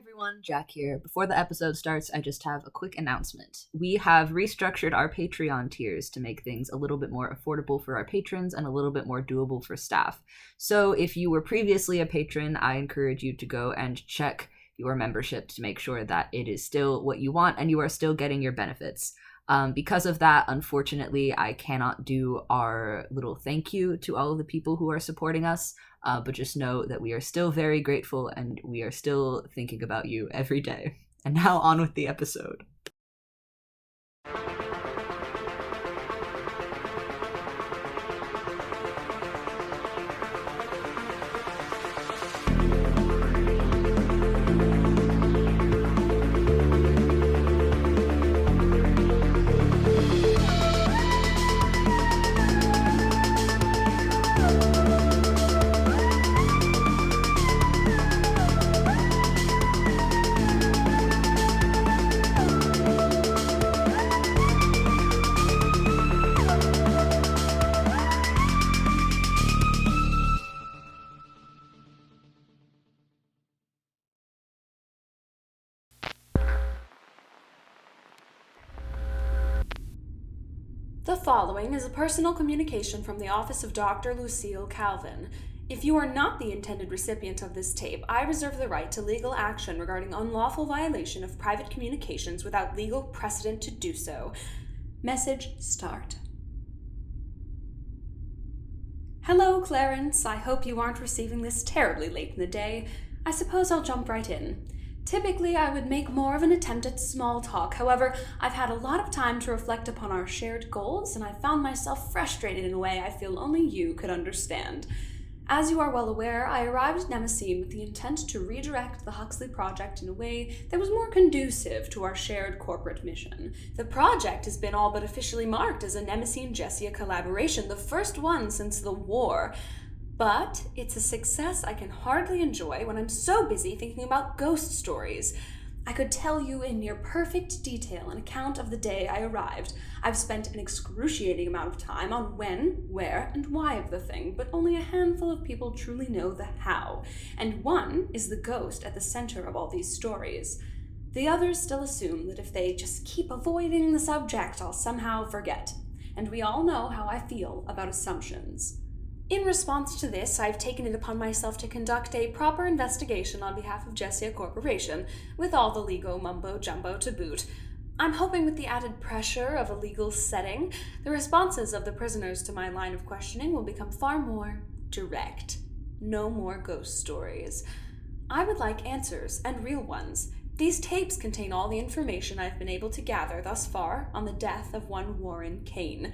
everyone, Jack here. Before the episode starts, I just have a quick announcement. We have restructured our Patreon tiers to make things a little bit more affordable for our patrons and a little bit more doable for staff. So if you were previously a patron, I encourage you to go and check your membership to make sure that it is still what you want and you are still getting your benefits. Because of that, unfortunately, I cannot do our little thank you to all of the people who are supporting us, but just know that we are still very grateful and we are still thinking about you every day. And now on with the episode. The following is a personal communication from the office of Dr. Lucille Calvin. If you are not the intended recipient of this tape, I reserve the right to legal action regarding unlawful violation of private communications without legal precedent to do so. Message start. Hello, Clarence. I hope you aren't receiving this terribly late in the day. I suppose I'll jump right in. Typically, I would make more of an attempt at small talk. However, I've had a lot of time to reflect upon our shared goals, and I found myself frustrated in a way I feel only you could understand. As you are well aware, I arrived at Mnemosyne with the intent to redirect the Huxley project in a way that was more conducive to our shared corporate mission. The project has been all but officially marked as a Mnemosyne-Jessia collaboration, the first one since the war. But it's a success I can hardly enjoy when I'm so busy thinking about ghost stories. I could tell you in near perfect detail an account of the day I arrived. I've spent an excruciating amount of time on when, where, and why of the thing, but only a handful of people truly know the how. And one is the ghost at the center of all these stories. The others still assume that if they just keep avoiding the subject, I'll somehow forget. And we all know how I feel about assumptions. In response to this, I've taken it upon myself to conduct a proper investigation on behalf of Jessia Corporation, with all the legal mumbo-jumbo to boot. I'm hoping with the added pressure of a legal setting, the responses of the prisoners to my line of questioning will become far more direct. No more ghost stories. I would like answers, and real ones. These tapes contain all the information I've been able to gather thus far on the death of one Warren Kane.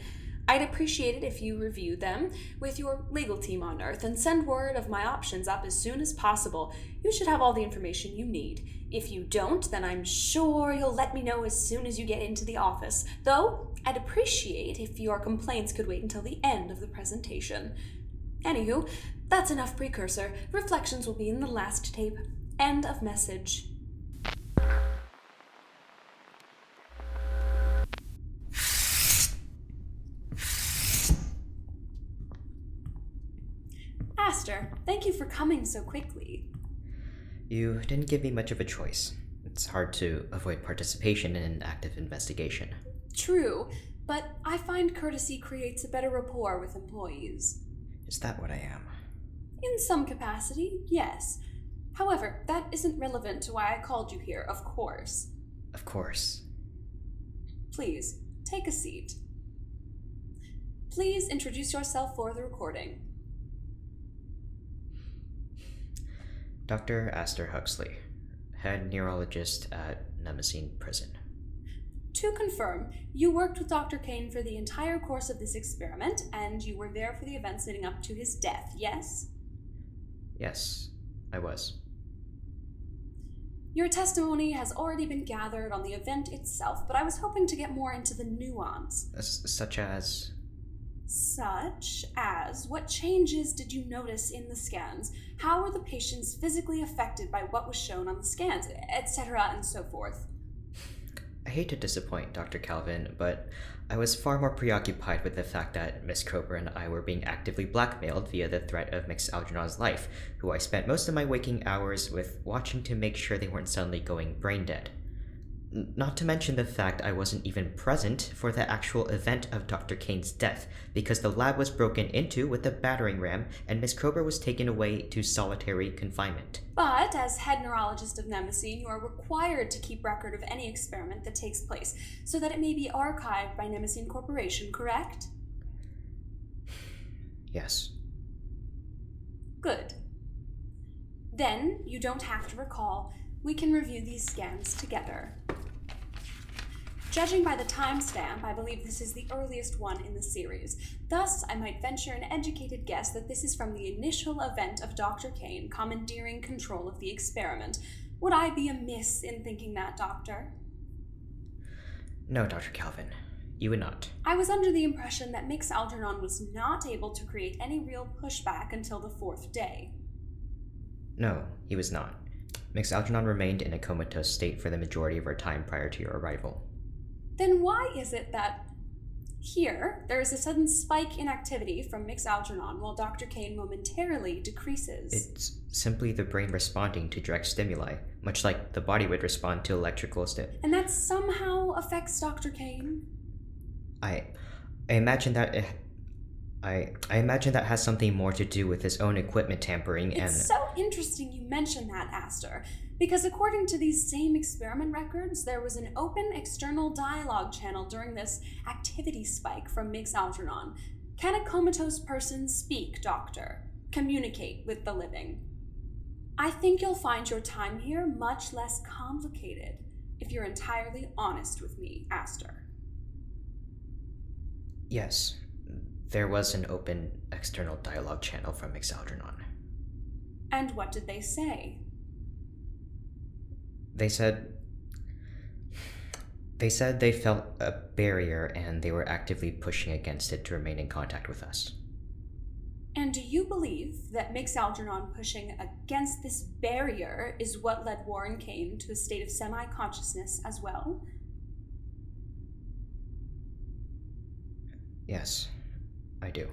I'd appreciate it if you review them with your legal team on Earth and send word of my options up as soon as possible. You should have all the information you need. If you don't, then I'm sure you'll let me know as soon as you get into the office. Though, I'd appreciate if your complaints could wait until the end of the presentation. Anywho, that's enough precursor. Reflections will be in the last tape. End of message. Aster, thank you for coming so quickly. You didn't give me much of a choice. It's hard to avoid participation in an active investigation. True, but I find courtesy creates a better rapport with employees. Is that what I am? In some capacity, yes. However, that isn't relevant to why I called you here, of course. Of course. Please, take a seat. Please introduce yourself for the recording. Dr. Aster Huxley, head neurologist at Mnemosyne Prison. To confirm, you worked with Dr. Kane for the entire course of this experiment, and you were there for the events leading up to his death, yes? Yes, I was. Your testimony has already been gathered on the event itself, but I was hoping to get more into the nuance. Such as? Such as, what changes did you notice in the scans? How were the patients physically affected by what was shown on the scans, etc., and so forth? I hate to disappoint Dr. Calvin, but I was far more preoccupied with the fact that Miss Kroeber and I were being actively blackmailed via the threat of Mix Algernon's life, who I spent most of my waking hours with watching to make sure they weren't suddenly going brain dead. Not to mention the fact I wasn't even present for the actual event of Dr. Kane's death, because the lab was broken into with a battering ram and Miss Kroeber was taken away to solitary confinement. But, as head neurologist of Mnemosyne, you are required to keep record of any experiment that takes place, so that it may be archived by Mnemosyne Corporation, correct? Yes. Good. Then, you don't have to recall. We can review these scans together. Judging by the timestamp, I believe this is the earliest one in the series. Thus, I might venture an educated guess that this is from the initial event of Dr. Kane commandeering control of the experiment. Would I be amiss in thinking that, Doctor? No, Dr. Calvin. You would not. I was under the impression that Mix Algernon was not able to create any real pushback until the 4th day. No, he was not. Mix Algernon remained in a comatose state for the majority of our time prior to your arrival. Then why is it that here there is a sudden spike in activity from Mix Algernon while Dr. Kane momentarily decreases? It's simply the brain responding to direct stimuli, much like the body would respond to electrical stimuli. And that somehow affects Dr. Kane? I imagine that I imagine that has something more to do with his own equipment tampering and... It's so interesting you mention that, Aster, because according to these same experiment records, there was an open external dialogue channel during this activity spike from Mix Algernon. Can a comatose person speak, Doctor? Communicate with the living? I think you'll find your time here much less complicated if you're entirely honest with me, Aster. Yes. There was an open external dialogue channel from Mix Algernon. And what did they say? They said they felt a barrier and they were actively pushing against it to remain in contact with us. And do you believe that Mix Algernon pushing against this barrier is what led Warren Kane to a state of semi-consciousness as well? Yes. I do.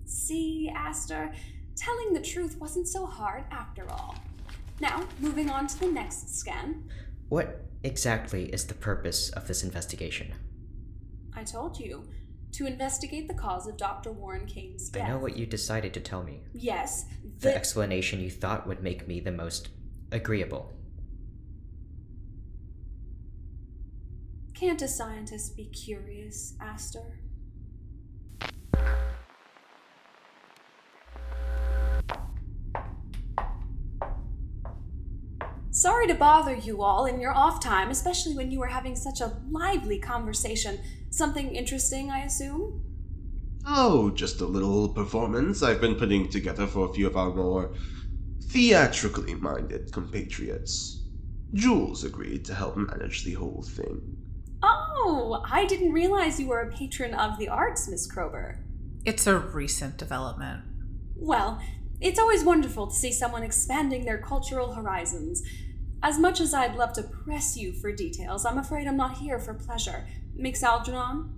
See, Aster, telling the truth wasn't so hard after all. Now, moving on to the next scan. What exactly is the purpose of this investigation? I told you, to investigate the cause of Dr. Warren Kane's death. I know what you decided to tell me. Yes, the explanation you thought would make me the most agreeable. Can't a scientist be curious, Aster? Sorry to bother you all in your off time, especially when you were having such a lively conversation. Something interesting, I assume? Oh, just a little performance I've been putting together for a few of our more theatrically minded compatriots. Jules agreed to help manage the whole thing. Oh, I didn't realize you were a patron of the arts, Miss Kroeber. It's a recent development. Well, it's always wonderful to see someone expanding their cultural horizons. As much as I'd love to press you for details, I'm afraid I'm not here for pleasure. Mix Algernon?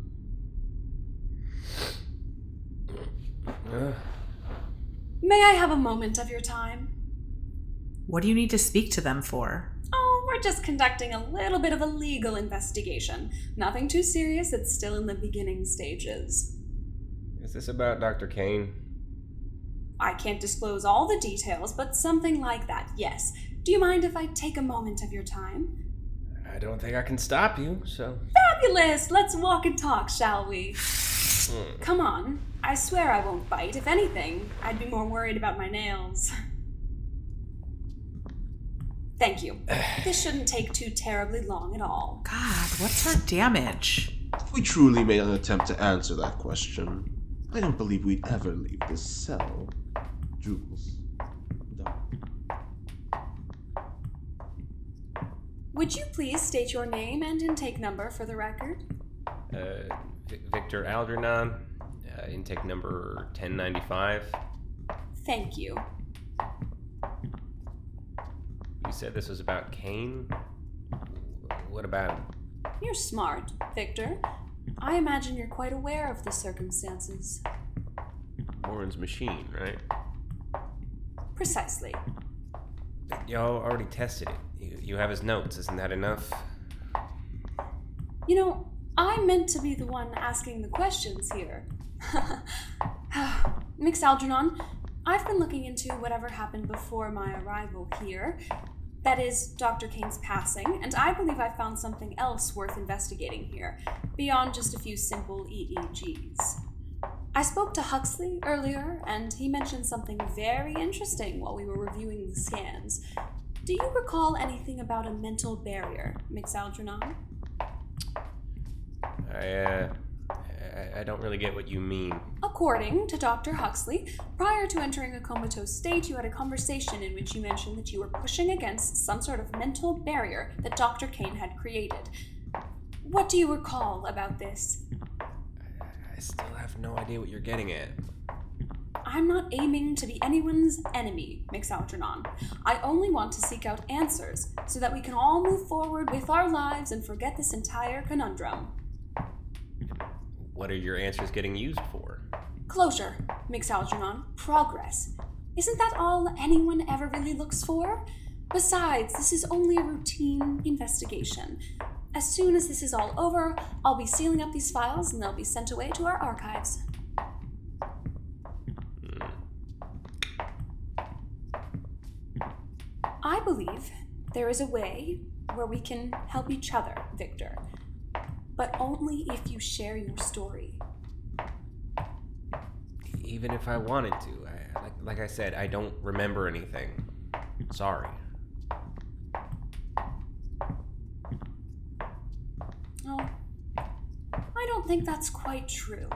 May I have a moment of your time? What do you need to speak to them for? Oh, we're just conducting a little bit of a legal investigation. Nothing too serious, it's still in the beginning stages. Is this about Dr. Kane? I can't disclose all the details, but something like that, yes. Do you mind if I take a moment of your time? I don't think I can stop you, so... Fabulous! Let's walk and talk, shall we? Come on. I swear I won't bite. If anything, I'd be more worried about my nails. Thank you. This shouldn't take too terribly long at all. God, what's her damage? If we truly made an attempt to answer that question, I don't believe we'd ever leave this cell. Jules. Would you please state your name and intake number for the record? Victor Algernon, intake number 1095. Thank you. You said this was about Kane? What about him? You're smart, Victor. I imagine you're quite aware of the circumstances. Warren's machine, right? Precisely. Y'all already tested it. You have his notes. Isn't that enough? You know, I meant to be the one asking the questions here. Algernon, I've been looking into whatever happened before my arrival here. That is, Dr. Kane's passing, and I believe I found something else worth investigating here, beyond just a few simple EEGs. I spoke to Huxley earlier, and he mentioned something very interesting while we were reviewing the scans. Do you recall anything about a mental barrier, Algernon? I don't really get what you mean. According to Dr. Huxley, prior to entering a comatose state, you had a conversation in which you mentioned that you were pushing against some sort of mental barrier that Dr. Kane had created. What do you recall about this? I still have no idea what you're getting at. I'm not aiming to be anyone's enemy, Algernon. I only want to seek out answers so that we can all move forward with our lives and forget this entire conundrum. What are your answers getting used for? Closure, Algernon. Progress. Isn't that all anyone ever really looks for? Besides, this is only a routine investigation. As soon as this is all over, I'll be sealing up these files and they'll be sent away to our archives. I believe there is a way where we can help each other, Victor. But only if you share your story. Even if I wanted to. Like I said, I don't remember anything. Sorry. Oh, I don't think that's quite true.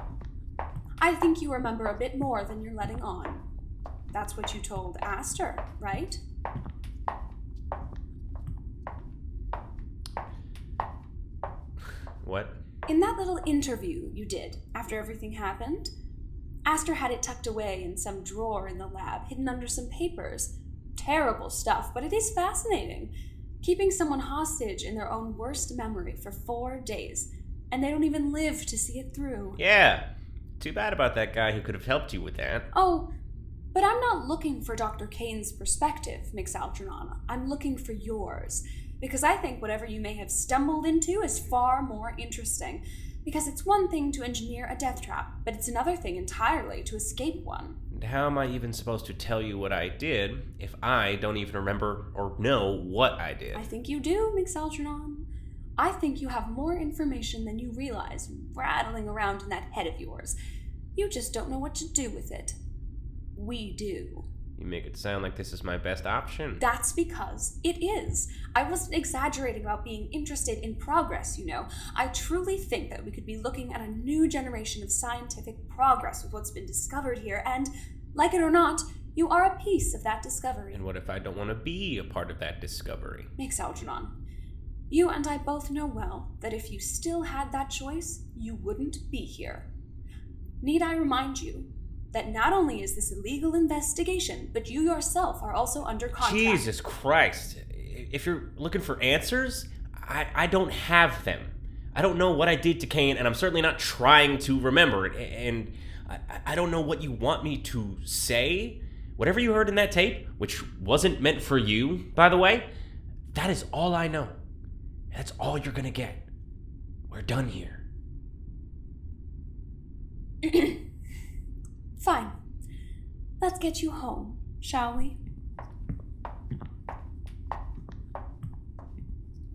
I think you remember a bit more than you're letting on. That's what you told Aster, right? What? In that little interview you did after everything happened, Aster had it tucked away in some drawer in the lab, hidden under some papers. Terrible stuff, but it is fascinating. Keeping someone hostage in their own worst memory for 4 days, and they don't even live to see it through. Yeah. Too bad about that guy who could have helped you with that. Oh, but I'm not looking for Dr. Kane's perspective, Algernon. I'm looking for yours. Because I think whatever you may have stumbled into is far more interesting. Because it's one thing to engineer a death trap, but it's another thing entirely to escape one. And how am I even supposed to tell you what I did if I don't even remember or know what I did? I think you do, Algernon. I think you have more information than you realize rattling around in that head of yours. You just don't know what to do with it. We do. You make it sound like this is my best option. That's because it is. I wasn't exaggerating about being interested in progress, you know. I truly think that we could be looking at a new generation of scientific progress with what's been discovered here, and, like it or not, you are a piece of that discovery. And what if I don't want to be a part of that discovery? Algernon, you and I both know well that if you still had that choice, you wouldn't be here. Need I remind you that not only is this a legal investigation, but you yourself are also under contract. Jesus Christ. If you're looking for answers, I don't have them. I don't know what I did to Kane, and I'm certainly not trying to remember it. And I don't know what you want me to say. Whatever you heard in that tape, which wasn't meant for you, by the way, that is all I know. That's all you're gonna get. We're done here. Fine. Let's get you home, shall we?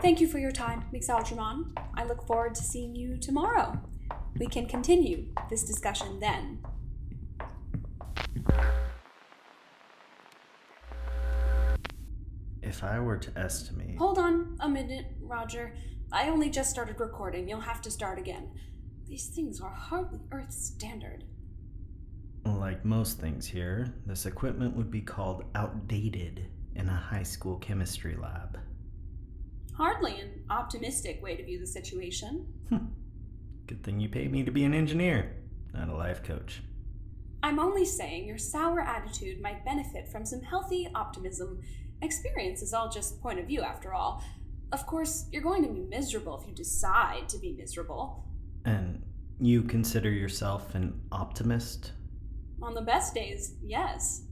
Thank you for your time, Algernon. I look forward to seeing you tomorrow. We can continue this discussion then. If I were to estimate... Hold on a minute, Roger. I only just started recording. You'll have to start again. These things are hardly Earth standard. Like most things here, this equipment would be called outdated in a high school chemistry lab. Hardly an optimistic way to view the situation. Good thing you paid me to be an engineer, not a life coach. I'm only saying your sour attitude might benefit from some healthy optimism. Experience is all just point of view, after all. Of course, you're going to be miserable if you decide to be miserable. And you consider yourself an optimist? On the best days, yes.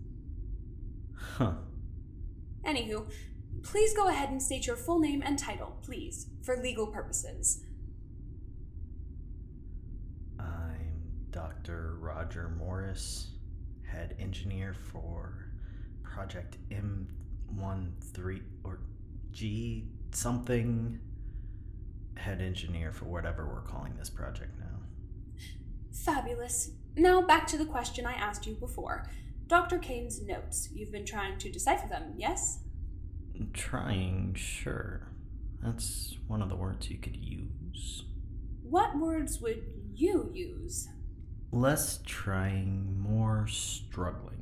Huh. Anywho, please go ahead and state your full name and title, please, for legal purposes. I'm Dr. Roger Morris, head engineer for Project M13 or G something. Head engineer for whatever we're calling this project now. Fabulous. Now back to the question I asked you before. Dr. Kane's notes. You've been trying to decipher them, yes? Trying, sure. That's one of the words you could use. What words would you use? Less trying, more struggling.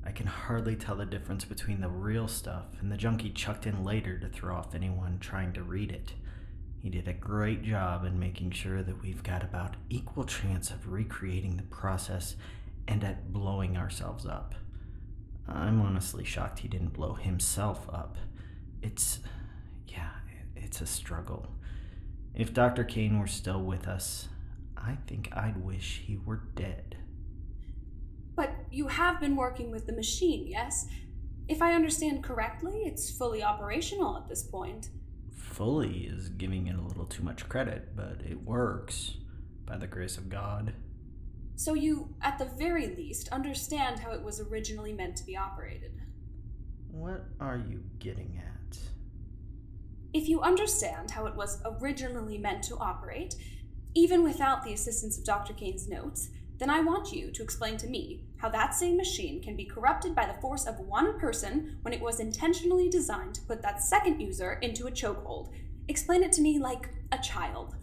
I can hardly tell the difference between the real stuff and the junk he chucked in later to throw off anyone trying to read it. He did a great job in making sure that we've got about equal chance of recreating the process and at blowing ourselves up. I'm honestly shocked he didn't blow himself up. It's a struggle. If Dr. Kane were still with us, I think I'd wish he were dead. But you have been working with the machine, yes? If I understand correctly, it's fully operational at this point. Fully is giving it a little too much credit, but it works, by the grace of God. So you, at the very least, understand how it was originally meant to be operated. What are you getting at? If you understand how it was originally meant to operate, even without the assistance of Dr. Kane's notes, then I want you to explain to me how that same machine can be corrupted by the force of one person when it was intentionally designed to put that second user into a chokehold. Explain it to me like a child.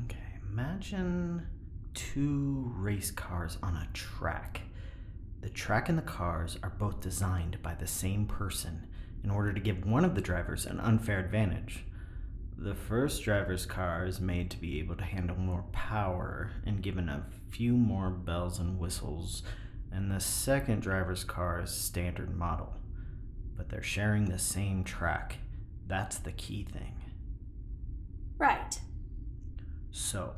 Okay, imagine two race cars on a track. The track and the cars are both designed by the same person in order to give one of the drivers an unfair advantage. The first driver's car is made to be able to handle more power and given a few more bells and whistles, and the second driver's car is standard model. But they're sharing the same track. That's the key thing. Right. So,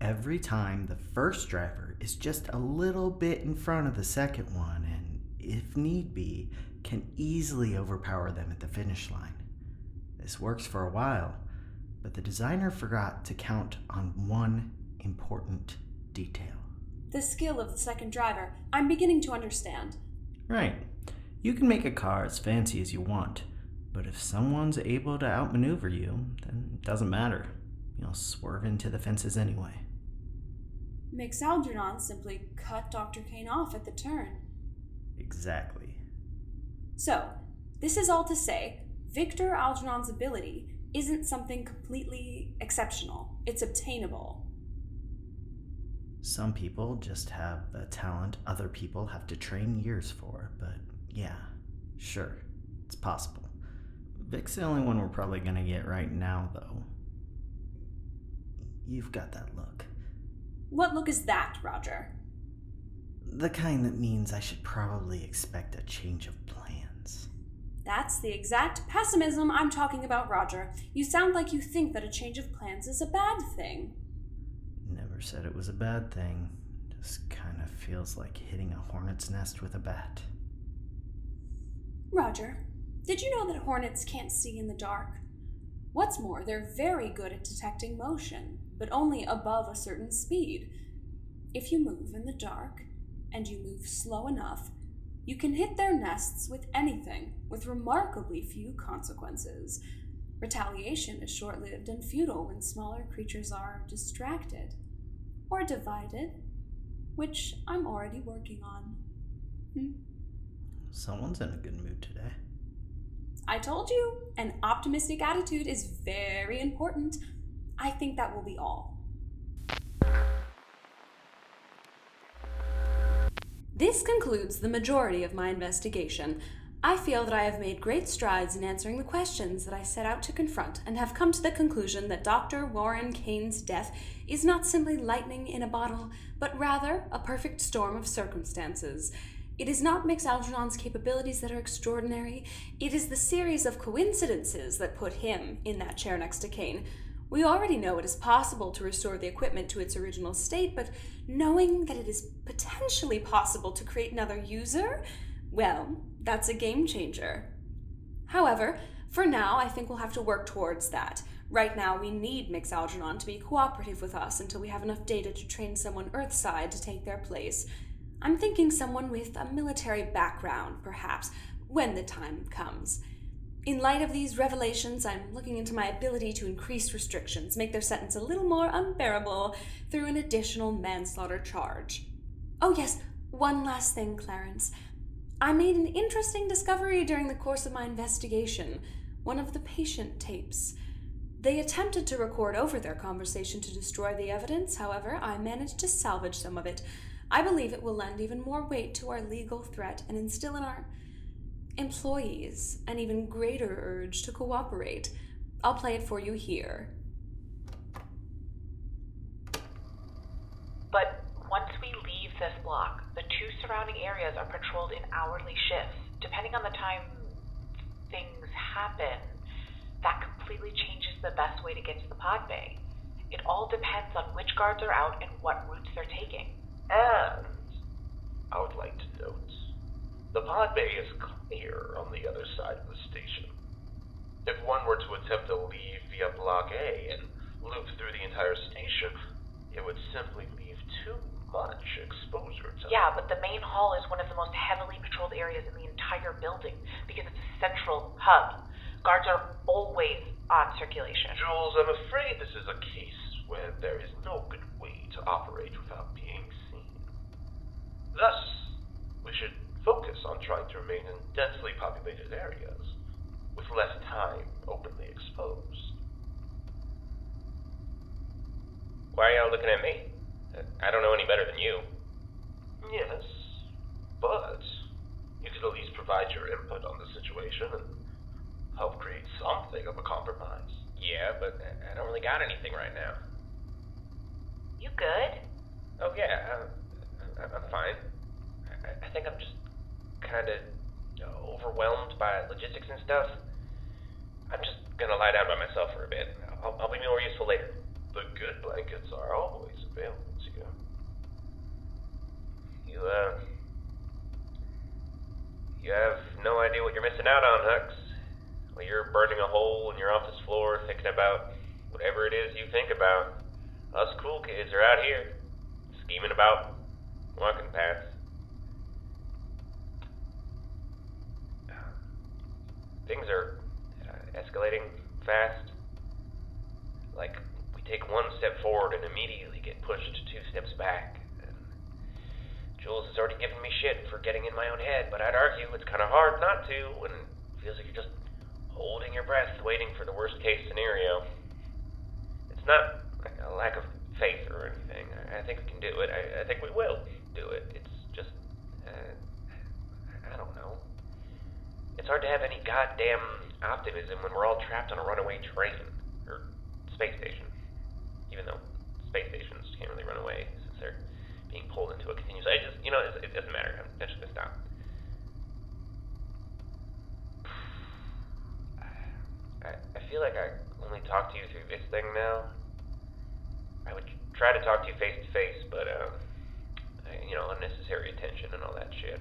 every time the first driver is just a little bit in front of the second one, and if need be, can easily overpower them at the finish line. This works for a while, but the designer forgot to count on one important detail. The skill of the second driver. I'm beginning to understand. Right. You can make a car as fancy as you want, but if someone's able to outmaneuver you, then it doesn't matter. You'll swerve into the fences anyway. Makes Algernon simply cut Dr. Kane off at the turn. Exactly. So, this is all to say, Victor Algernon's ability isn't something completely exceptional. It's obtainable. Some people just have the talent other people have to train years for, but yeah, sure, it's possible. Vic's the only one we're probably gonna get right now, though. You've got that look. What look is that, Roger? The kind that means I should probably expect a change of plans. That's the exact pessimism I'm talking about, Roger. You sound like you think that a change of plans is a bad thing. Never said it was a bad thing. Just kind of feels like hitting a hornet's nest with a bat. Roger, did you know that hornets can't see in the dark? What's more, they're very good at detecting motion, but only above a certain speed. If you move in the dark, and you move slow enough, you can hit their nests with anything, with remarkably few consequences. Retaliation is short-lived and futile when smaller creatures are distracted. Or divided, which I'm already working on. Someone's in a good mood today. I told you, an optimistic attitude is very important. I think that will be all. This concludes the majority of my investigation. I feel that I have made great strides in answering the questions that I set out to confront and have come to the conclusion that Dr. Warren Kane's death is not simply lightning in a bottle, but rather a perfect storm of circumstances. It is not Mix Algernon's capabilities that are extraordinary. It is the series of coincidences that put him in that chair next to Kane. We already know it is possible to restore the equipment to its original state, but knowing that it is potentially possible to create another user, well, that's a game changer. However, for now, I think we'll have to work towards that. Right now, we need Mix Algernon to be cooperative with us until we have enough data to train someone Earthside to take their place. I'm thinking someone with a military background, perhaps, when the time comes. In light of these revelations, I'm looking into my ability to increase restrictions, make their sentence a little more unbearable through an additional manslaughter charge. Oh yes, one last thing, Clarence. I made an interesting discovery during the course of my investigation. One of the patient tapes. They attempted to record over their conversation to destroy the evidence. However, I managed to salvage some of it. I believe it will lend even more weight to our legal threat and instill in our employees an even greater urge to cooperate. I'll play it for you here. But once we leave this block, the 2 surrounding areas are patrolled in hourly shifts. Depending on the time things happen, that completely changes the best way to get to the pod bay. It all depends on which guards are out and what routes they're taking. And I would like to note, the pod bay is clear on the other side of the station. If one were to attempt to leave via Block A and loop through the entire station, it would simply leave too much exposure to... Yeah, but the main hall is one of the most heavily patrolled areas in the entire building because it's a central hub. Guards are always on circulation. Jules, I'm afraid this is a case where there is no good way to operate without being seen. Thus, we should focus on trying to remain in densely populated areas, with less time openly exposed. Why are y'all looking at me? I don't know any better than you. Yes, but you could at least provide your input on the situation and help create something of a compromise. Yeah, but I don't really got anything right now. You good? Oh yeah, I'm fine. I think I'm just kind of overwhelmed by logistics and stuff. I'm just gonna lie down by myself for a bit. I'll be more useful later. The good blankets are always available to you. You have no idea what you're missing out on, Hux. Well, you're burning a hole in your office floor thinking about whatever it is you think about. Us cool kids are out here, scheming about walking paths. Things are escalating fast. Like, we take one step forward and immediately get pushed 2 steps back. And Jules has already given me shit for getting in my own head, but I'd argue it's kind of hard not to when it feels like you're just holding your breath, waiting for the worst case scenario. It's not like a lack of faith or anything. I think we can do it. I think we will do it. It's just, I don't know. It's hard to have any goddamn optimism when we're all trapped on a runaway train, or space station. Even though space stations can't really run away since they're being pulled into a continuous... it doesn't matter. I'm just gonna stop. I feel like I only talk to you through this thing now. I would try to talk to you face to face, but, unnecessary attention and all that shit.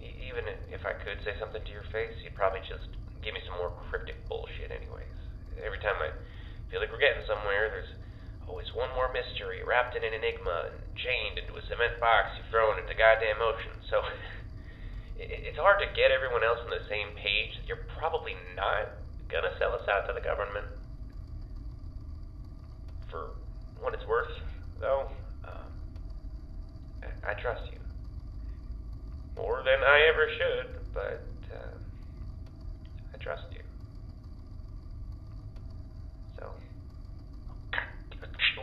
Even if I could say something to your face, you'd probably just give me some more cryptic bullshit anyways. Every time I feel like we're getting somewhere, there's always one more mystery wrapped in an enigma and chained into a cement box you've thrown into goddamn ocean. So it's hard to get everyone else on the same page that you're probably not gonna sell us out to the government. For what it's worth, though, I trust you. More than I ever should, but I trust you. So,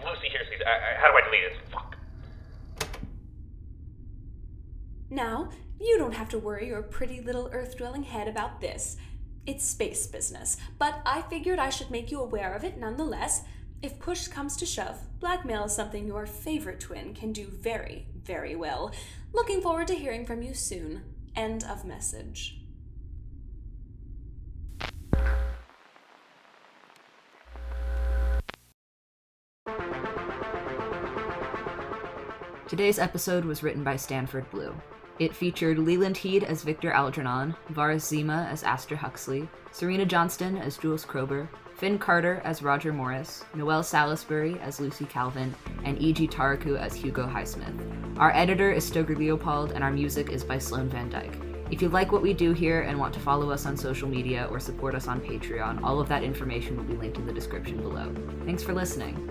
Lucy here says, how do I delete this? Fuck. Now, you don't have to worry your pretty little earth-dwelling head about this. It's space business, but I figured I should make you aware of it nonetheless. If push comes to shove, blackmail is something your favorite twin can do very, very well. Looking forward to hearing from you soon. End of message. Today's episode was written by Stanford Blue. It featured Leland as Victor Algernon, Varis Zima as Aster Huxley, Serina Johnston as Jules Kroeber, Finn Carter as Roger Morris, Noelle Salisbury as Lucille Calvin, and E.G. Tariku as Hugo Highsmith. Our editor is Stoker Leopold, and our music is by Sloan Van Dyke. If you like what we do here and want to follow us on social media or support us on Patreon, all of that information will be linked in the description below. Thanks for listening.